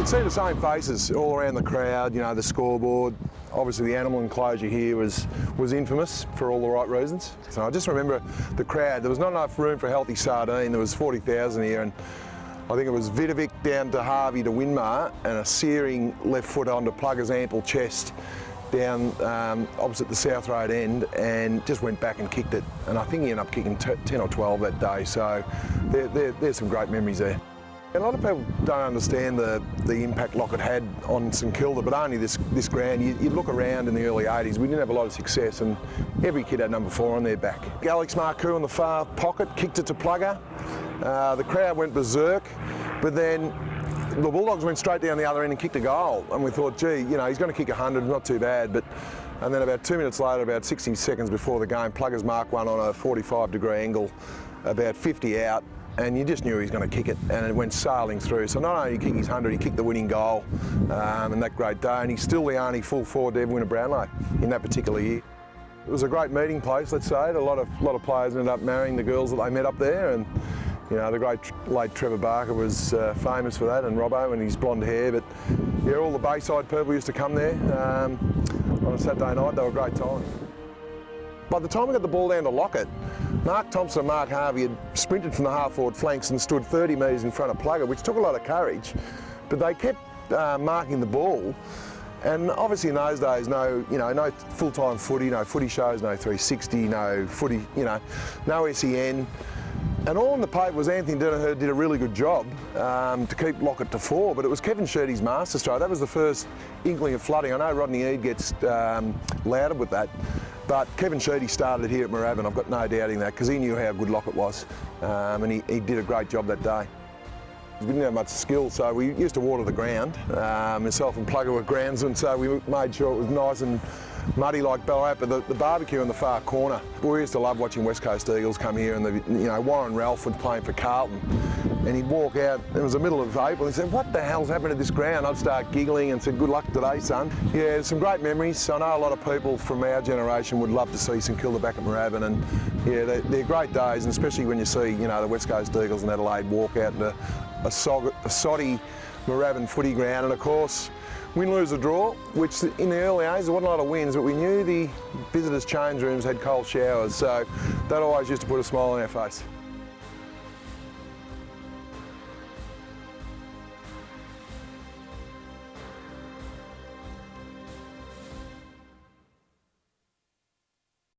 could see the same faces all around the crowd, you know, the scoreboard. Obviously the animal enclosure here was infamous for all the right reasons. So I just remember the crowd. There was not enough room for a healthy sardine. There was 40,000 here, and I think it was Vidovic down to Harvey to Winmar, and a searing left foot onto Plugger's ample chest down opposite the South Road end, and just went back and kicked it. And I think he ended up kicking 10 or 12 that day. So there's some great memories there. A lot of people don't understand the impact Lockett had on St Kilda, but only this ground. You look around in the early 80s, we didn't have a lot of success, and every kid had number 4 on their back. Alex Marcoux in the far pocket kicked it to Plugger. The crowd went berserk, but then the Bulldogs went straight down the other end and kicked a goal, and we thought, gee, you know, he's going to kick 100, not too bad. And then about 2 minutes later, about 60 seconds before the game, Plugger's marked one on a 45-degree angle, about 50 out, and you just knew he was going to kick it, and it went sailing through. So not only did he kick his 100, he kicked the winning goal in that great day, and he's still the only full forward to ever win a Brownlow in that particular year. It was a great meeting place, let's say. A lot of players ended up marrying the girls that they met up there, and you know, the great late Trevor Barker was famous for that, and Robbo and his blonde hair. But yeah, all the Bayside people used to come there on a Saturday night. They were a great time. By the time we got the ball down to Lockett, Mark Thompson and Mark Harvey had sprinted from the half-forward flanks and stood 30 metres in front of Plugger, which took a lot of courage, but they kept marking the ball. And obviously in those days, no full-time footy, no footy shows, no 360, no footy, no SEN. And all in the paper was Anthony Dinaher did a really good job to keep Lockett to 4, but it was Kevin Sheedy's masterstroke. That was the first inkling of flooding. I know Rodney Eade gets lauded with that, but Kevin Sheedy started here at Moorabbin. I've got no doubting that, because he knew how good Lockett was, and he did a great job that day. We didn't have much skill, so we used to water the ground. Myself and Plugger were groundsmen, so we made sure it was nice and muddy like Ballarat, but the barbecue in the far corner. We used to love watching West Coast Eagles come here, and Warren Ralph was playing for Carlton, and he'd walk out, it was the middle of April, and he'd say, what the hell's happened to this ground? I'd start giggling and said, good luck today, son. Yeah, some great memories. I know a lot of people from our generation would love to see St Kilda back at Moorabbin, and yeah, they're great days, and especially when you see, the West Coast Eagles and Adelaide walk out into a soddy Moorabbin footy ground, and of course, win, lose or draw, which in the early days there wasn't a lot of wins, but we knew the visitors' change rooms had cold showers, so that always used to put a smile on our face.